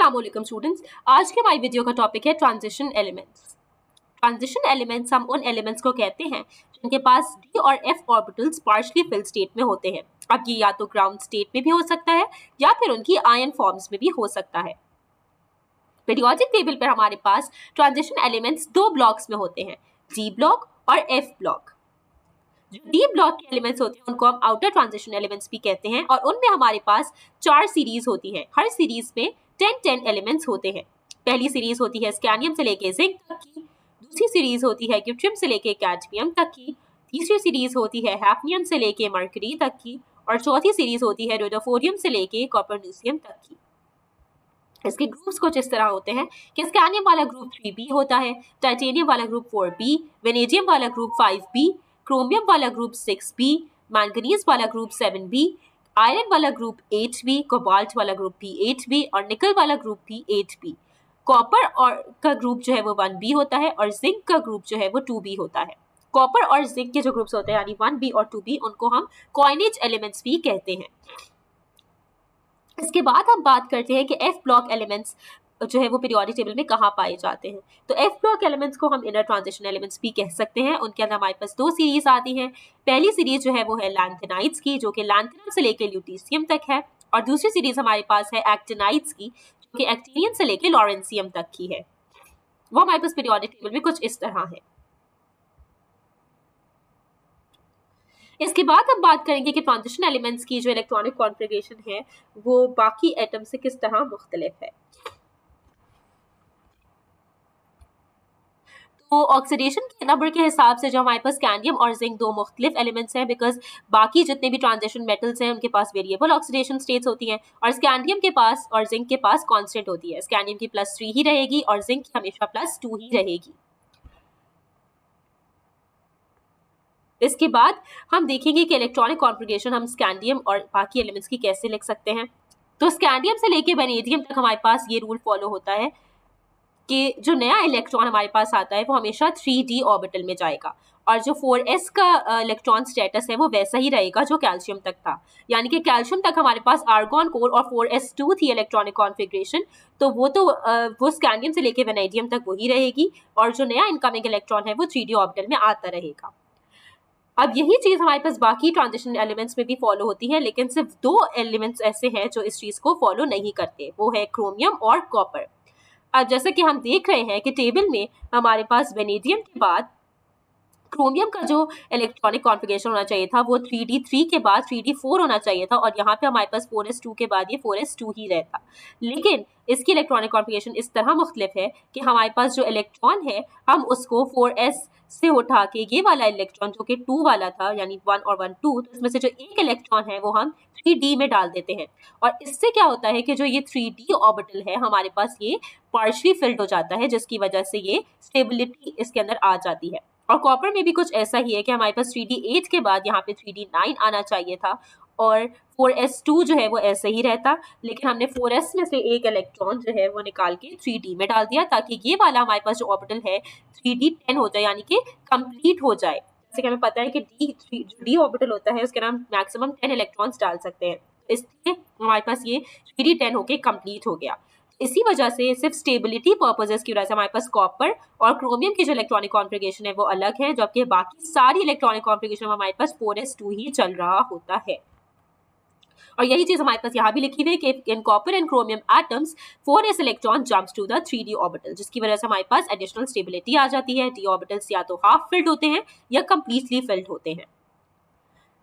अस्सलामुअलैकुम स्टूडेंट्स। आज के हमारी वीडियो का टॉपिक है ट्रांजिशन एलिमेंट्स। ट्रांजिशन एलिमेंट्स हम उन एलिमेंट्स को कहते हैं जिनके पास d और f orbitals partially field state में होते हैं। अब ये या तो ग्राउंड स्टेट में भी हो सकता है या फिर उनकी आयन फॉर्म्स में भी हो सकता है। पीरियोडिक टेबल पर हमारे पास ट्रांजिशन एलिमेंट्स दो ब्लॉक्स में होते हैं, d ब्लॉक और f ब्लॉक। जो डी ब्लॉक के एलिमेंट्स होते हैं उनको हम आउटर ट्रांजिशन एलिमेंट्स भी कहते हैं और उनमें हमारे पास 4 सीरीज होती हैं। हर सीरीज में 10 एलिमेंट्स होते हैं। पहली सीरीज होती है स्कैंडियम से लेके जिंक तक की, दूसरी सीरीज होती है क्यूट्रियम से लेके कैडमियम तक की, तीसरी सीरीज होती है हैफनियम से लेके मरकरी तक की और चौथी सीरीज होती है रुदरफोर्डियम से लेके कॉपरनिशियम तक की। इसके ग्रुप्स कुछ इस तरह होते हैं कि स्कैंडियम वाला ग्रुप 3b होता है, टाइटेनियम वाला ग्रुप 4b, वेनेडियम वाला ग्रुप 5b, क्रोमियम वाला ग्रुप 6b, मैंगनीज वाला ग्रुप 7b, आयरन वाला ग्रुप 8b, कोबाल्ट वाला ग्रुप भी 8b और निकल वाला ग्रुप भी 8b। कॉपर और का ग्रुप जो है वो 1b होता है और जिंक का ग्रुप जो है वो 2b होता है। कॉपर और जिंक के जो ग्रुप्स होते हैं यानी 1b और 2b उनको हम कॉइनेज एलिमेंट्स भी कहते हैं। इसके बाद हम बात करते हैं कि एफ ब्लॉक एलिमेंट्स जो है वो पीरियोडिक टेबल में कहाँ पाए जाते हैं। तो एफ ब्लॉक एलिमेंट्स को हम इनर ट्रांजिशन एलिमेंट्स भी कह सकते हैं। उनके अंदर हमारे पास दो सीरीज आती हैं। पहली सीरीज जो है वो है लैंथेनाइड्स की, जो कि लैंथेनम से लेकर ल्यूटीशियम तक है, और दूसरी सीरीज हमारे पास है एक्टिनाइड्स की, जो कि एक्टिनियम से लेकर लॉरेंसियम तक की है। वो हमारे पास पीरियोडिक टेबल में कुछ इस तरह है। इसके बाद हम बात करेंगे कि ट्रांजिशन एलिमेंट्स की जो इलेक्ट्रॉनिक कॉन्फ़िगरेशन है वो बाकी एटम से किस तरह मुख्तलिफ है। तो ऑक्सीडेशन के नंबर के हिसाब से जो हमारे पास स्कैंडियम और जिंक दो मुख्तलिफ एलिमेंट्स हैं, बिकॉज बाकी जितने भी ट्रांजिशन मेटल्स हैं उनके पास वेरिएबल ऑक्सीडेशन स्टेट्स होती हैं और स्कैंडियम के पास और जिंक के पास कांस्टेंट होती है। स्कैंडियम की +3 ही रहेगी और जिंक की हमेशा +2 ही रहेगी। इसके बाद हम देखेंगे कि इलेक्ट्रॉनिक कॉन्फ़िगरेशन हम स्कैंडियम और बाकी एलिमेंट्स की कैसे लिख सकते हैं। तो स्कैंडियम से लेके वेनेडियम तक हमारे पास ये रूल फॉलो होता है कि जो नया इलेक्ट्रॉन हमारे पास आता है वो हमेशा 3d ऑर्बिटल में जाएगा और जो 4s का इलेक्ट्रॉन स्टेटस है वो वैसा ही रहेगा जो कैल्शियम तक था। यानी कि कैल्शियम तक हमारे पास आर्गॉन कोर और 4s2 थी इलेक्ट्रॉनिक कॉन्फ़िगरेशन, तो वो स्कैंडियम से लेके वेनेडियम तक वही रहेगी और जो नया इनकमिंग इलेक्ट्रॉन है वो 3d ऑर्बिटल में आता रहेगा। अब यही चीज हमारे पास बाकी ट्रांजिशन एलिमेंट्स में भी फॉलो होती है, लेकिन सिर्फ दो एलिमेंट्स ऐसे हैं जो इस चीज को फॉलो नहीं करते, वो है क्रोमियम और कॉपर। अब जैसे कि हम देख रहे हैं कि टेबल में हमारे पास वेनेडियम के बाद क्रोमियम का जो इलेक्ट्रॉनिक कॉन्फ़िगरेशन होना चाहिए था वो 3d3 के बाद 3d4 होना चाहिए था और यहाँ पे हमारे पास 4s2 के बाद ये 4s2 ही रहता। लेकिन इसकी इलेक्ट्रॉनिक कॉन्फ़िगरेशन इस तरह मुख्तलिफ है कि हमारे पास जो इलेक्ट्रॉन है हम उसको 4s से उठा के ये वाला इलेक्ट्रॉन जो कि 2 वाला था यानी 1 और 1 2, तो इसमें से जो एक इलेक्ट्रॉन है वो हम 3d में डाल देते हैं और इससे क्या होता है कि जो ये 3d ऑर्बिटल है हमारे पास ये पार्शियली फिल्ड हो जाता है, जिसकी वजह से ये स्टेबिलिटी इसके अंदर आ जाती है। और कॉपर में भी कुछ ऐसा ही है कि हमारे पास 3d8 के बाद यहाँ पे 3d9 आना चाहिए था और 4s2 जो है वो ऐसे ही रहता, लेकिन हमने 4s में से एक इलेक्ट्रॉन जो है वो निकाल के 3d में डाल दिया ताकि ये वाला हमारे पास जो ऑर्बिटल है 3d10 हो जाए, यानी कि कंप्लीट हो जाए। जैसे कि हमें पता है कि d ऑर्बिटल होता है उसके नाम मैक्सिमम 10 इलेक्ट्रॉन्स डाल सकते हैं, इसलिए हमारे पास ये 3d10 होके कंप्लीट हो गया। इसी वजह से सिर्फ स्टेबिलिटी पर्पसेस की वजह से हमारे पास कॉपर और क्रोमियम की जो इलेक्ट्रॉनिक कॉन्फ़िगरेशन है वो अलग है, जबकि बाकी सारी इलेक्ट्रॉनिक कॉन्फ़िगरेशन हमारे पास 4s2 ही चल रहा होता है। और यही चीज हमारे पास यहाँ भी लिखी हुई है कि in copper and chromium atoms 4s electron jumps to the 3d orbital, जिसकी वजह से हमारे पास एडिशनल स्टेबिलिटी आ जाती है। d ऑर्बिटल्स या तो हाफ फिल्ड होते हैं या कंप्लीटली फिल्ड होते हैं।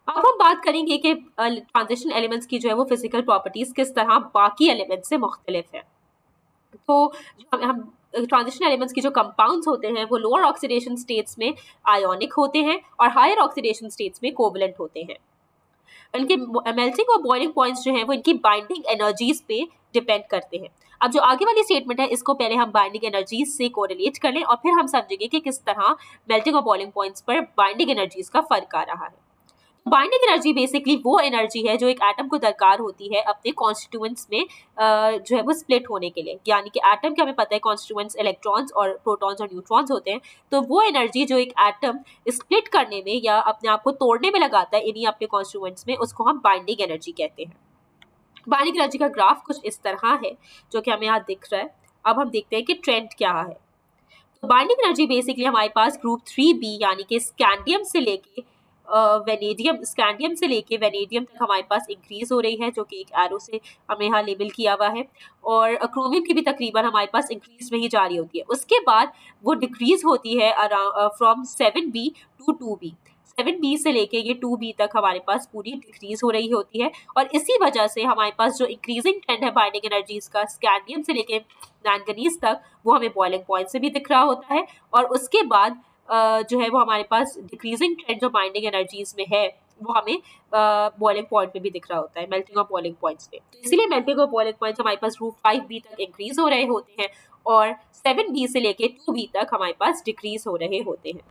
अब हम बात करेंगे कि ट्रांजिशन एलिमेंट्स की जो है वो फिजिकल प्रॉपर्टीज किस तरह बाकी एलिमेंट्स से मुख्तलिफ है। तो हम ट्रांजिशन एलिमेंट्स की जो कंपाउंड्स होते हैं वो लोअर ऑक्सीडेशन स्टेट्स में आयोनिक होते हैं और हायर ऑक्सीडेशन स्टेट्स में कोवलेंट होते हैं। इनके मेल्टिंग और बॉइलिंग पॉइंट्स जो हैं वो इनकी बाइंडिंग एनर्जीज पे डिपेंड करते हैं। अब जो आगे वाली स्टेटमेंट है इसको पहले हम बाइंडिंग एनर्जीज से कोरिलेट कर लें और फिर हम समझेंगे कि किस तरह मेल्टिंग और बॉइलिंग पॉइंट्स पर बाइंडिंग एनर्जीज का फर्क आ रहा है। बाइंडिंग एनर्जी बेसिकली वो एनर्जी है जो एक एटम को दरकार होती है अपने कॉन्स्टिट्यूएंट्स में जो है वो स्प्लिट होने के लिए, यानी कि एटम के हमें पता है कॉन्स्टिट्यूएंट्स इलेक्ट्रॉन्स और प्रोटॉन्स और न्यूट्रॉन्स होते हैं, तो वो एनर्जी जो एक एटम स्प्लिट करने में या अपने आप को तोड़ने में लगाता है इन्हीं अपने कॉन्स्टिट्यूएंट्स में, उसको हम बाइंडिंग एनर्जी कहते हैं। बाइंडिंग एनर्जी का ग्राफ कुछ इस तरह है जो कि हमें यहाँ दिख रहा है। अब हम देखते हैं कि ट्रेंड क्या है। तो बाइंडिंग एनर्जी बेसिकली हमारे पास ग्रुप 3b यानी कि स्कैंडियम से लेके वेनेडियम तक हमारे पास इंक्रीज हो रही है, जो कि एक एरो से हमने यहाँ लेबल किया हुआ है। और क्रोमियम की भी तकरीबन हमारे पास इंक्रीज में ही जारी होती है। उसके बाद वो डिक्रीज होती है from 7b to 2b। 7b से लेके ये 2b तक हमारे पास पूरी डिक्रीज हो रही होती है। और इसी वजह से हमारे पास जो इंक्रीजिंग ट्रेंड है बाइंडिंग एनर्जीज का स्कैंडियम से लेके मैंगनीज तक, वो हमें बॉइलिंग पॉइंट से भी दिख रहा होता है। और उसके बाद जो है वो हमारे पास डिक्रीजिंग ट्रेंड जो बाइंडिंग एनर्जीज में है वो हमें बॉइलिंग पॉइंट पे भी दिख रहा होता है, मेल्टिंग ऑफ बॉइलिंग पॉइंट्स पे। तो इसीलिए मेल्टिंग ऑफ बॉइलिंग पॉइंट्स हमारे पास ग्रुप 5b तक इंक्रीज हो रहे होते हैं और 7b से लेके 2b तक हमारे पास डिक्रीज हो रहे होते हैं।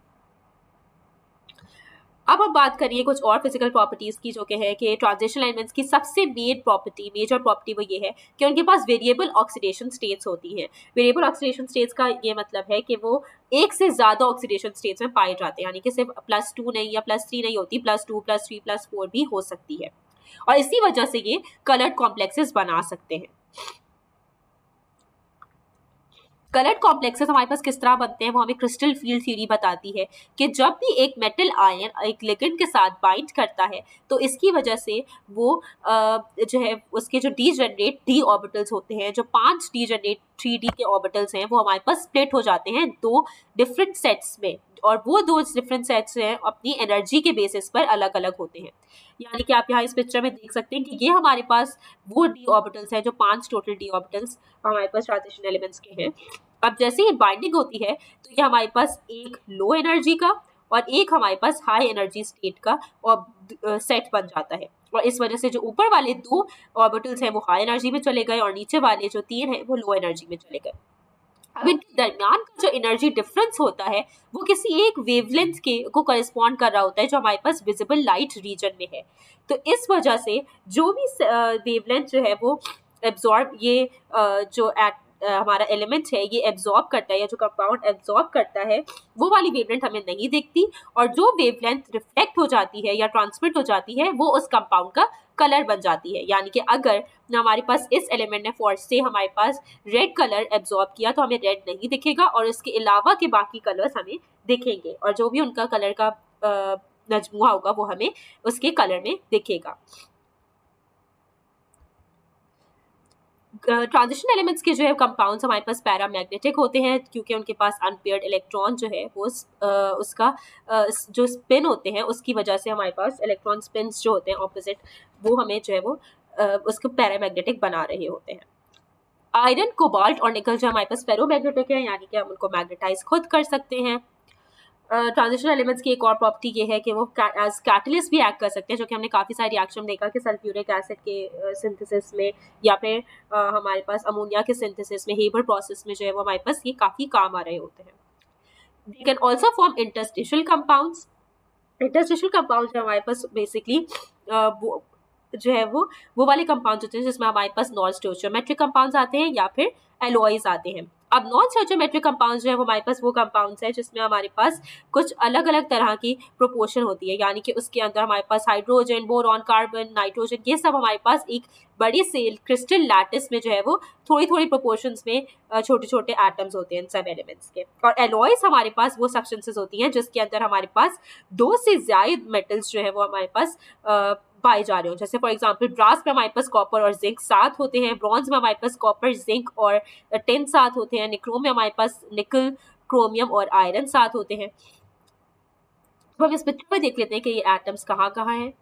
अब हम बात करिए कुछ और फिजिकल प्रॉपर्टीज की, जो कि है कि ट्रांजिशनल एलिमेंट्स की सबसे मेजर प्रॉपर्टी वो ये है कि उनके पास वेरिएबल ऑक्सीडेशन स्टेट्स होती हैं। वेरिएबल ऑक्सीडेशन स्टेट्स का ये मतलब है कि वो एक से ज्यादा ऑक्सीडेशन स्टेट्स में पाए जाते हैं, यानी कि सिर्फ +2 नहीं या +3 नहीं होती, +2 +3 +4 भी हो सकती है। और इसी वजह से ये कलर्ड कॉम्प्लेक्सेस बना सकते हैं। कलर्ड कॉम्प्लेक्सेस हमारे पास किस तरह बनते हैं वो हमें क्रिस्टल फील्ड थ्योरी बताती है कि जब भी एक मेटल आयन एक लिगेंड के साथ बाइंड करता है तो इसकी वजह से वो जो है उसके जो डीजनरेट डी ऑर्बिटल्स होते हैं, जो 5 डीजनरेट 3d के ऑर्बिटल्स हैं, वो हमारे पास स्प्लिट हो जाते हैं 2 डिफरेंट सेट्स में। और वो 2 डिफरेंट सेट्स हैं अपनी एनर्जी के बेसिस पर अलग अलग होते हैं। यानी कि आप यहाँ इस पिक्चर में देख सकते हैं कि ये हमारे पास वो डी ऑर्बिटल्स हैं जो 5 टोटल डी ऑर्बिटल्स हमारे पास ट्रांजिशन एलिमेंट्स के हैं। अब जैसे ही बाइंडिंग होती है तो ये हमारे पास एक लो एनर्जी का और एक हमारे पास हाई एनर्जी स्टेट का और सेट बन जाता है। और इस वजह से जो ऊपर वाले 2 ऑर्बिटल्स हैं वो हाई एनर्जी में चले गए और नीचे वाले जो 3 हैं वो लो एनर्जी में चले गए। अब इनके दरमियान का जो एनर्जी डिफरेंस होता है वो किसी एक वेवलेंथ के को करस्पॉन्ड कर रहा होता है जो हमारे पास विजिबल लाइट रीजन में है। तो इस वजह से जो भी वेवलेंथ जो है वो एब्जॉर्ब ये जो हमारा एलिमेंट है ये एब्जॉर्ब करता है, या जो कंपाउंड एब्जॉर्ब करता है वो वाली वेवलेंथ हमें नहीं दिखती। और जो वेवलेंथ रिफ्लेक्ट हो जाती है या ट्रांसमिट हो जाती है वो उस कंपाउंड का कलर बन जाती है। यानी कि अगर हमारे पास इस एलिमेंट ने फोर्स से हमारे पास रेड कलर एब्जॉर्ब किया तो हमें रेड नहीं दिखेगा और इसके अलावा के बाकी कलर्स हमें दिखेंगे, और जो भी उनका कलर का मजमुआ होगा वो हमें उसके कलर में दिखेगा। ट्रांजिशन एलिमेंट्स के जो है कंपाउंड्स हमारे पास पैरामैग्नेटिक होते हैं क्योंकि उनके पास अनपेयर्ड इलेक्ट्रॉन जो है वो उसका जो स्पिन होते हैं उसकी वजह से हमारे पास इलेक्ट्रॉन स्पिन्स जो होते हैं ऑपोजिट, वो हमें जो है वो उसको पैरामैग्नेटिक बना रहे होते हैं। आयरन, कोबाल्ट और निकल जो हमारे पास फेरोमैग्नेटिक है, यानी कि हम उनको मैग्नेटाइज खुद कर सकते हैं। ट्रांजिशन एलिमेंट्स की एक और प्रॉपर्टी ये है कि वो एज कैटलिस्ट भी एक्ट कर सकते हैं, जो कि हमने काफ़ी सारे रिएक्शन देखा कि सल्फ्यूरिक एसिड के सिंथेसिस में या फिर हमारे पास अमोनिया के सिंथेसिस में, हेबर प्रोसेस में जो है वो हमारे पास ये काफ़ी काम आ रहे होते हैं। They can also form interstitial compounds. Interstitial compound जो हमारे पास बेसिकली जो है वो वाले कंपाउंड होते हैं जिसमें हमारे पास नॉन स्टोइचियोमेट्रिक कंपाउंड्स आते हैं या फिर एलॉयज आते हैं। अब नॉन स्टोइचियोमेट्रिक कंपाउंड्स जो है वो हमारे पास वो कंपाउंड्स हैं जिसमें हमारे पास कुछ अलग अलग तरह की प्रोपोर्शन होती है, यानी कि उसके अंदर हमारे पास हाइड्रोजन, बोरॉन, कार्बन, नाइट्रोजन, ये सब हमारे पास एक बड़ी सेल क्रिस्टल लैटिस में जो है वो थोड़ी थोड़ी प्रोपोर्शंस में छोटे छोटे एटम्स होते हैं सब एलिमेंट्स के। और एलॉयज हमारे पास वो सब्सटेंसेस होती हैं जिसके अंदर हमारे पास 2 से ज्यादा मेटल्स जो है वो हमारे पास पाए जा रहे हो। जैसे फॉर एग्जांपल ब्रास में हमारे पास कॉपर और जिंक साथ होते हैं, ब्रॉन्ज में हमारे पास कॉपर, जिंक और टिन साथ होते हैं, निक्रोम में हमारे पास निकल, क्रोमियम और आयरन साथ होते हैं। तो हम इस पिक्चर में देख लेते हैं कि ये एटम्स कहाँ कहाँ हैं।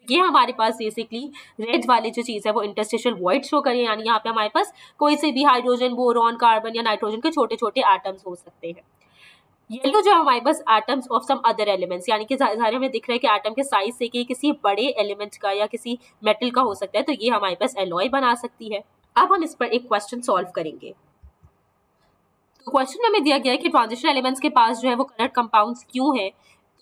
ये हमारे पास बेसिकली रेड वाली जो चीज़ है वो इंटरस्टिशियल वॉइड शो करें, यानी यहाँ पे हमारे पास कोई से भी हाइड्रोजन, बोरॉन, कार्बन या नाइट्रोजन के छोटे छोटे एटम्स हो सकते हैं। येलो जो हमारे पास atoms of some other elements, यानी कि सारे हमें दिख रहा है कि एटम के साइज से कि किसी बड़े एलिमेंट का या किसी मेटल का हो सकता है, तो ये हमारे पास एलॉय बना सकती है। अब हम इस पर एक क्वेश्चन सॉल्व करेंगे। तो क्वेश्चन में हमें दिया गया है कि ट्रांजिशन एलिमेंट्स के पास जो है वो कलर्ड कंपाउंड्स क्यों है।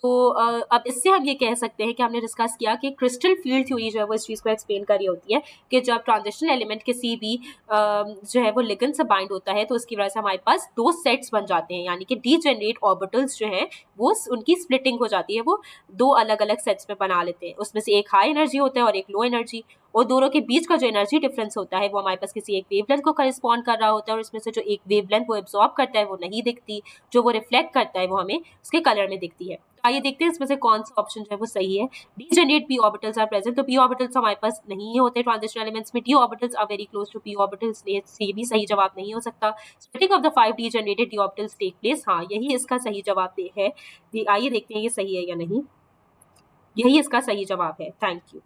तो अब इससे हम ये कह सकते हैं कि हमने डिस्कस किया कि क्रिस्टल फील्ड थ्योरी जो है वो इस चीज़ को एक्सप्लेन कर रही होती है कि जब ट्रांजिशनल एलिमेंट किसी भी जो है वो लिगेंड से बाइंड होता है तो उसकी वजह से हमारे पास दो सेट्स बन जाते हैं, यानी कि डीजेनरेट ऑर्बिटल्स जो है वो उनकी स्प्लिटिंग हो जाती है, वो दो अलग अलग सेट्स में बना लेते हैं। उसमें से एक हाई एनर्जी होता है और एक लो एनर्जी, और दोनों के बीच का जो एनर्जी डिफरेंस होता है वो हमारे पास किसी एक वेवलेंथ को करस्पॉन्ड कर रहा होता है, और इसमें से जो एक वेवलेंथ वो एब्जॉर्ब करता है वो नहीं दिखती, जो वो रिफ्लेक्ट करता है वो हमें उसके कलर में दिखती है। तो आइए देखते हैं इसमें से कौन सा ऑप्शन जो है वो सही है। Degenerate P orbitals are present, तो पी ऑर्बिटल्स हमारे पास नहीं होते ट्रांजिशनल एलिमेंट्स में, D orbitals are very close to P orbitals, ये भी सही जवाब नहीं हो सकता। Splitting of the 5 degenerated D orbitals take place, हाँ यही इसका सही जवाब है। आइए देखते हैं ये सही है या नहीं। यही इसका सही जवाब है। Thank you.